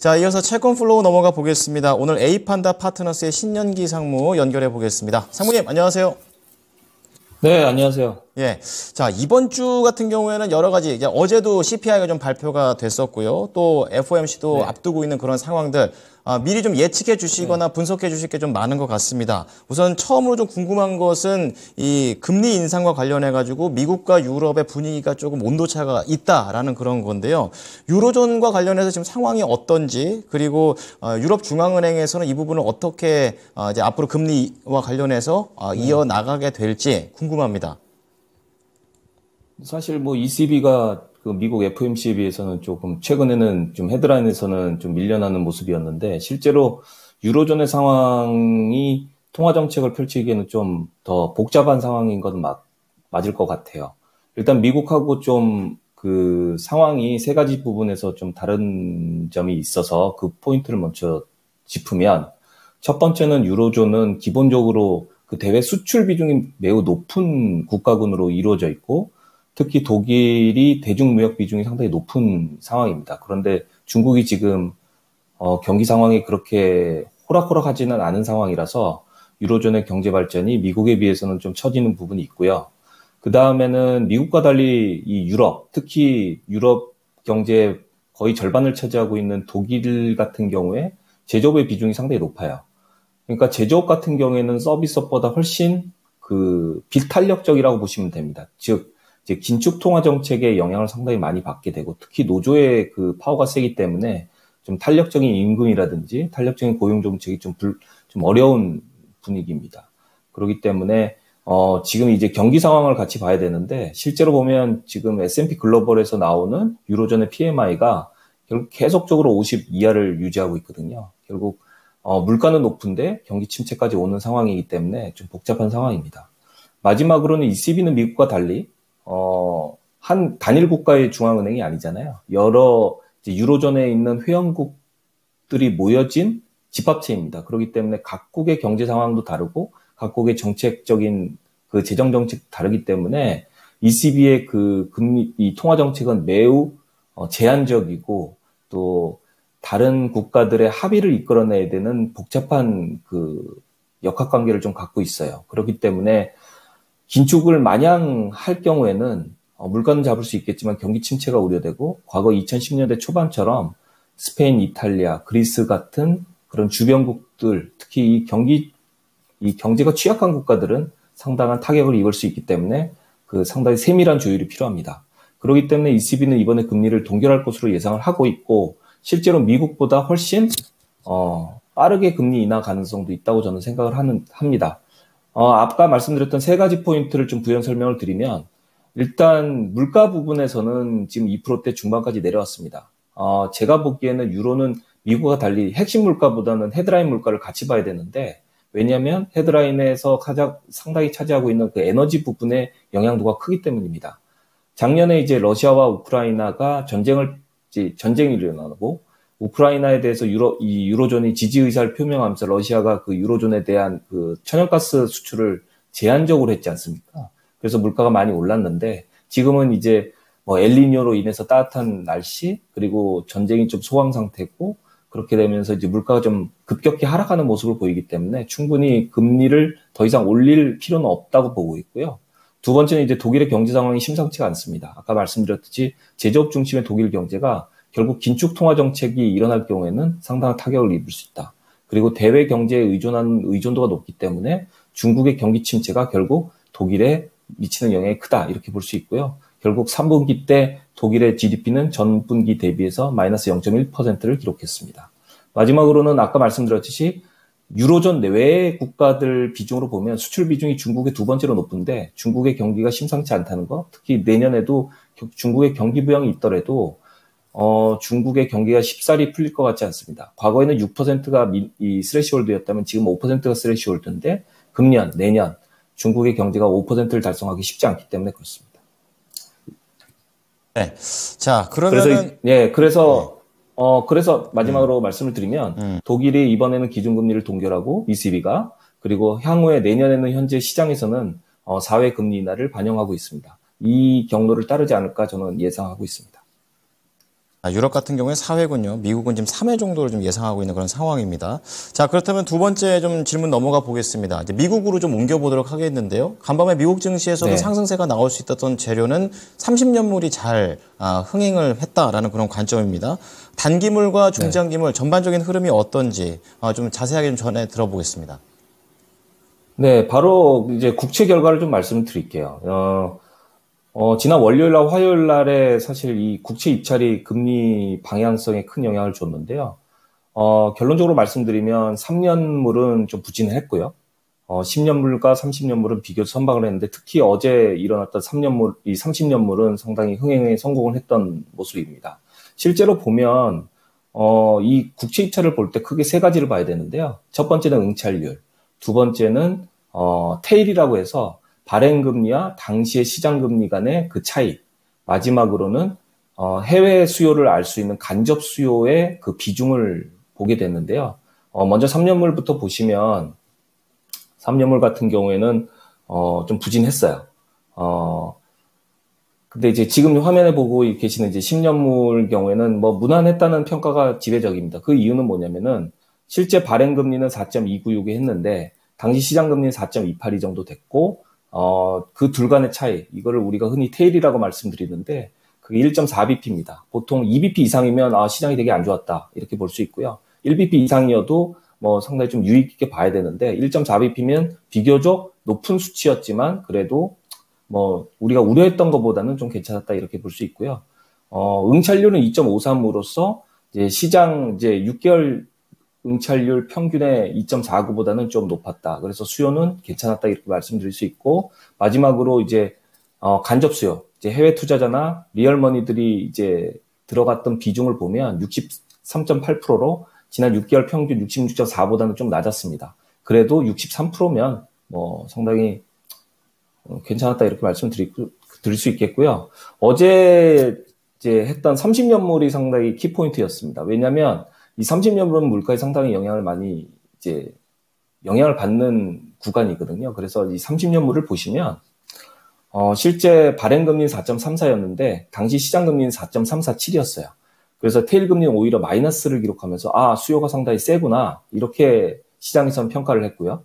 자, 이어서 채권 플로우 넘어가 보겠습니다. 오늘 A판다 파트너스의 신년기 상무 연결해 보겠습니다. 상무님, 안녕하세요. 네, 안녕하세요. 예. 자, 이번 주 같은 경우에는 여러 가지, 이제 어제도 CPI가 좀 발표가 됐었고요. 또 FOMC도 네. 앞두고 있는 그런 상황들, 미리 좀 예측해 주시거나 분석해 주실 게 좀 많은 것 같습니다. 우선 처음으로 좀 궁금한 것은 이 금리 인상과 관련해 가지고 미국과 유럽의 분위기가 조금 온도차가 있다라는 그런 건데요. 유로존과 관련해서 지금 상황이 어떤지, 그리고 유럽 중앙은행에서는 이 부분을 어떻게 이제 앞으로 금리와 관련해서 이어 나가게 될지 궁금합니다. 사실 뭐 ECB가 그 미국 FOMC에 비해서는 조금 최근에는 좀 헤드라인에서는 좀 밀려나는 모습이었는데 실제로 유로존의 상황이 통화 정책을 펼치기에는 좀 더 복잡한 상황인 건 맞을 것 같아요. 일단 미국하고 좀 그 상황이 세 가지 부분에서 좀 다른 점이 있어서 그 포인트를 먼저 짚으면 첫 번째는 유로존은 기본적으로 그 대외 수출 비중이 매우 높은 국가군으로 이루어져 있고 특히 독일이 대중무역 비중이 상당히 높은 상황입니다. 그런데 중국이 지금 경기 상황이 그렇게 호락호락하지는 않은 상황이라서 유로존의 경제 발전이 미국에 비해서는 좀 처지는 부분이 있고요. 그 다음에는 미국과 달리 이 유럽, 특히 유럽 경제의 거의 절반을 차지하고 있는 독일 같은 경우에 제조업의 비중이 상당히 높아요. 그러니까 제조업 같은 경우에는 서비스업보다 훨씬 그 비탄력적이라고 보시면 됩니다. 즉 이제 긴축 통화 정책의 영향을 상당히 많이 받게 되고 특히 노조의 그 파워가 세기 때문에 좀 탄력적인 임금이라든지 탄력적인 고용 정책이 좀 어려운 분위기입니다. 그렇기 때문에 지금 이제 경기 상황을 같이 봐야 되는데 실제로 보면 지금 S&P 글로벌에서 나오는 유로존의 PMI가 결국 계속적으로 50 이하를 유지하고 있거든요. 결국 물가는 높은데 경기 침체까지 오는 상황이기 때문에 좀 복잡한 상황입니다. 마지막으로는 ECB는 미국과 달리 한 단일 국가의 중앙은행이 아니잖아요. 여러 이제 유로존에 있는 회원국들이 모여진 집합체입니다. 그렇기 때문에 각국의 경제 상황도 다르고 각국의 정책적인 그 재정 정책 다르기 때문에 ECB의 그 금리 이 통화 정책은 매우 제한적이고 또 다른 국가들의 합의를 이끌어내야 되는 복잡한 그 역학관계를 좀 갖고 있어요. 그렇기 때문에 긴축을 마냥 할 경우에는 물가는 잡을 수 있겠지만 경기 침체가 우려되고 과거 2010년대 초반처럼 스페인, 이탈리아, 그리스 같은 그런 주변국들 특히 이 경제가 취약한 국가들은 상당한 타격을 입을 수 있기 때문에 그 상당히 세밀한 조율이 필요합니다. 그렇기 때문에 ECB는 이번에 금리를 동결할 것으로 예상을 하고 있고 실제로 미국보다 훨씬 빠르게 금리 인하 가능성도 있다고 저는 생각을 합니다. 아까 말씀드렸던 세 가지 포인트를 좀 부연 설명을 드리면 일단 물가 부분에서는 지금 2%대 중반까지 내려왔습니다. 제가 보기에는 유로는 미국과 달리 핵심 물가보다는 헤드라인 물가를 같이 봐야 되는데 왜냐하면 헤드라인에서 상당히 차지하고 있는 그 에너지 부분의 영향도가 크기 때문입니다. 작년에 이제 러시아와 우크라이나가 전쟁이 일어나고 우크라이나에 대해서 유로존이 지지 의사를 표명하면서 러시아가 그 유로존에 대한 그 천연가스 수출을 제한적으로 했지 않습니까? 그래서 물가가 많이 올랐는데 지금은 이제 뭐 엘니뇨로 인해서 따뜻한 날씨 그리고 전쟁이 좀 소강 상태고 그렇게 되면서 이제 물가가 좀 급격히 하락하는 모습을 보이기 때문에 충분히 금리를 더 이상 올릴 필요는 없다고 보고 있고요. 두 번째는 이제 독일의 경제 상황이 심상치가 않습니다. 아까 말씀드렸듯이 제조업 중심의 독일 경제가 결국 긴축 통화 정책이 일어날 경우에는 상당한 타격을 입을 수 있다. 그리고 대외 경제에 의존하는 의존도가 높기 때문에 중국의 경기 침체가 결국 독일에 미치는 영향이 크다. 이렇게 볼 수 있고요. 결국 3분기 때 독일의 GDP는 전분기 대비해서 마이너스 0.1%를 기록했습니다. 마지막으로는 아까 말씀드렸듯이 유로존 내외의 국가들 비중으로 보면 수출 비중이 중국의 두 번째로 높은데 중국의 경기가 심상치 않다는 거, 특히 내년에도 중국의 경기 부양이 있더라도 중국의 경기가 쉽사리 풀릴 것 같지 않습니다. 과거에는 6%가 이 스레시홀드였다면 지금 5%가 스레시홀드인데 금년, 내년 중국의 경제가 5%를 달성하기 쉽지 않기 때문에 그렇습니다. 네. 자, 그러면은 그래서 마지막으로 말씀을 드리면 독일이 이번에는 기준금리를 동결하고 ECB가 그리고 향후에 내년에는 현재 시장에서는 4회 금리 인하를 반영하고 있습니다. 이 경로를 따르지 않을까 저는 예상하고 있습니다. 유럽 같은 경우에 4회군요. 미국은 지금 3회 정도를 좀 예상하고 있는 그런 상황입니다. 자, 그렇다면 두 번째 좀 질문 넘어가 보겠습니다. 이제 미국으로 좀 옮겨보도록 하겠는데요. 간밤에 미국 증시에서도 네. 상승세가 나올 수 있었던 재료는 30년물이 잘 흥행을 했다라는 그런 관점입니다. 단기물과 중장기물 전반적인 흐름이 어떤지 좀 자세하게 좀 전해 들어보겠습니다. 네, 바로 이제 국채 결과를 좀 말씀드릴게요. 지난 월요일날 화요일날에 사실 이 국채 입찰이 금리 방향성에 큰 영향을 줬는데요. 결론적으로 말씀드리면 3년물은 좀 부진을 했고요. 10년물과 30년물은 비교적 선방을 했는데 특히 어제 일어났던 3년물, 이 30년물은 상당히 흥행에 성공을 했던 모습입니다. 실제로 보면 이 국채 입찰을 볼 때 크게 세 가지를 봐야 되는데요. 첫 번째는 응찰률, 두 번째는 테일이라고 해서 발행금리와 당시의 시장금리 간의 그 차이, 마지막으로는 해외 수요를 알 수 있는 간접 수요의 그 비중을 보게 됐는데요. 먼저 3년물부터 보시면 3년물 같은 경우에는 좀 부진했어요. 근데 이제 지금 화면에 보고 계시는 이제 10년물 경우에는 뭐 무난했다는 평가가 지배적입니다. 그 이유는 뭐냐면은 실제 발행금리는 4.296에 했는데 당시 시장금리는 4.282 정도 됐고 그 둘 간의 차이, 이거를 우리가 흔히 테일이라고 말씀드리는데 그게 1.4bp입니다. 보통 2bp 이상이면 시장이 되게 안 좋았다 이렇게 볼 수 있고요. 1bp 이상이어도 뭐 상당히 좀 유의 깊게 봐야 되는데 1.4bp면 비교적 높은 수치였지만 그래도 뭐 우리가 우려했던 것보다는 좀 괜찮았다 이렇게 볼 수 있고요. 응찰률은 2.53으로서 이제 시장 이제 6개월 응찰률 평균의 2.49보다는 좀 높았다. 그래서 수요는 괜찮았다 이렇게 말씀드릴 수 있고, 마지막으로 이제 간접 수요, 이제 해외 투자자나 리얼머니들이 이제 들어갔던 비중을 보면 63.8%로 지난 6개월 평균 66.4보다는 좀 낮았습니다. 그래도 63%면 뭐 상당히 괜찮았다 이렇게 말씀드릴 수 있겠고요. 어제 이제 했던 30년물이 상당히 키포인트였습니다. 왜냐하면 이 30년물은 물가에 상당히 영향을 받는 구간이거든요. 그래서 이 30년물을 보시면, 실제 발행금리는 4.34였는데, 당시 시장금리는 4.347이었어요. 그래서 테일금리는 오히려 마이너스를 기록하면서, 수요가 상당히 세구나, 이렇게 시장에서는 평가를 했고요.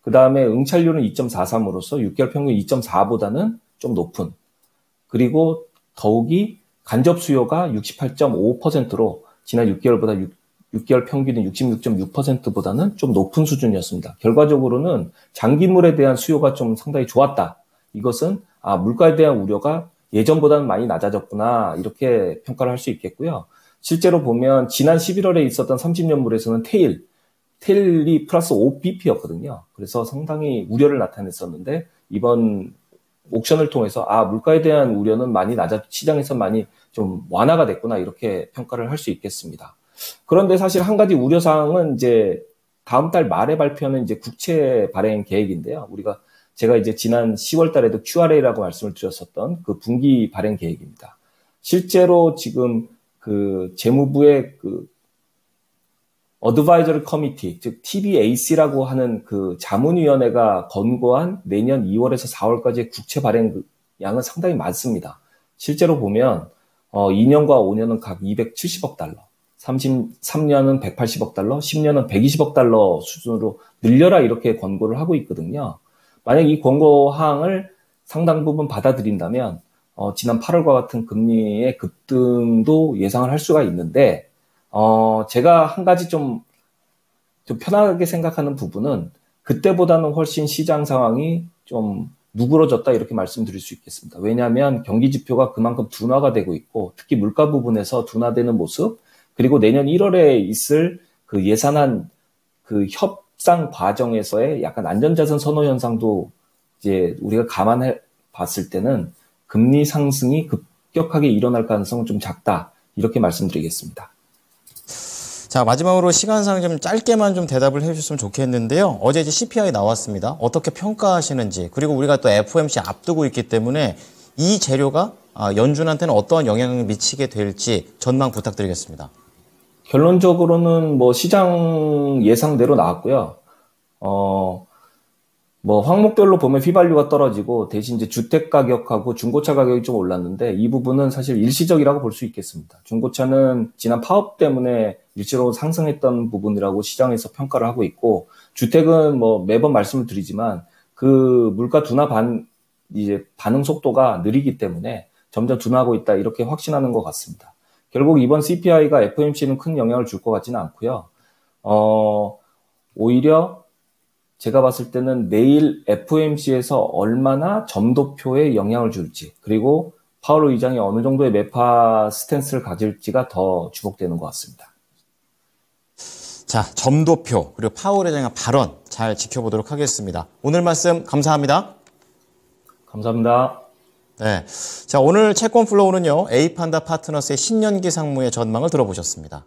그 다음에 응찰률은 2.43으로서 6개월 평균 2.4보다는 좀 높은, 그리고 더욱이 간접 수요가 68.5%로 지난 6개월보다 6개월 평균인 66.6%보다는 좀 높은 수준이었습니다. 결과적으로는 장기물에 대한 수요가 좀 상당히 좋았다. 이것은 물가에 대한 우려가 예전보다는 많이 낮아졌구나 이렇게 평가를 할 수 있겠고요. 실제로 보면 지난 11월에 있었던 30년물에서는 테일이 플러스 5bp였거든요. 그래서 상당히 우려를 나타냈었는데 이번 옥션을 통해서 물가에 대한 우려는 많이 시장에서 많이 좀 완화가 됐구나 이렇게 평가를 할 수 있겠습니다. 그런데 사실 한 가지 우려사항은 이제 다음 달 말에 발표하는 이제 국채 발행 계획인데요. 제가 이제 지난 10월 달에도 QRA라고 말씀을 드렸었던 그 분기 발행 계획입니다. 실제로 지금 그 재무부의 그 어드바이저리 커미티, 즉 TBAC라고 하는 그 자문위원회가 권고한 내년 2월에서 4월까지의 국채 발행 양은 상당히 많습니다. 실제로 보면 2년과 5년은 각 270억 달러, 3년은 180억 달러, 10년은 120억 달러 수준으로 늘려라 이렇게 권고를 하고 있거든요. 만약 이 권고항을 상당 부분 받아들인다면 지난 8월과 같은 금리의 급등도 예상을 할 수가 있는데 제가 한 가지 좀 편하게 생각하는 부분은 그때보다는 훨씬 시장 상황이 좀 누그러졌다 이렇게 말씀드릴 수 있겠습니다. 왜냐하면 경기 지표가 그만큼 둔화가 되고 있고 특히 물가 부분에서 둔화되는 모습, 그리고 내년 1월에 있을 그 예산안 그 협상 과정에서의 약간 안전자산 선호 현상도 이제 우리가 감안해 봤을 때는 금리 상승이 급격하게 일어날 가능성은 좀 작다 이렇게 말씀드리겠습니다. 자, 마지막으로 시간상 좀 짧게만 좀 대답을 해주셨으면 좋겠는데요. 어제 이제 CPI 나왔습니다. 어떻게 평가하시는지, 그리고 우리가 또 FOMC 앞두고 있기 때문에 이 재료가 연준한테는 어떠한 영향을 미치게 될지 전망 부탁드리겠습니다. 결론적으로는 뭐 시장 예상대로 나왔고요. 뭐 항목별로 보면 휘발유가 떨어지고 대신 이제 주택 가격하고 중고차 가격이 좀 올랐는데 이 부분은 사실 일시적이라고 볼 수 있겠습니다. 중고차는 지난 파업 때문에 일시로 상승했던 부분이라고 시장에서 평가를 하고 있고 주택은 뭐 매번 말씀을 드리지만 그 물가 둔화 이제 반응 속도가 느리기 때문에 점점 둔화하고 있다 이렇게 확신하는 것 같습니다. 결국 이번 CPI가 FOMC는 큰 영향을 줄 것 같지는 않고요. 오히려 제가 봤을 때는 내일 FOMC에서 얼마나 점도표에 영향을 줄지 그리고 파월 의장이 어느 정도의 매파 스탠스를 가질지가 더 주목되는 것 같습니다. 자, 점도표 그리고 파월 의장의 발언 잘 지켜보도록 하겠습니다. 오늘 말씀 감사합니다. 감사합니다. 네, 자 오늘 채권 플로우는요 A판다 파트너스의 신년기 상무의 전망을 들어보셨습니다.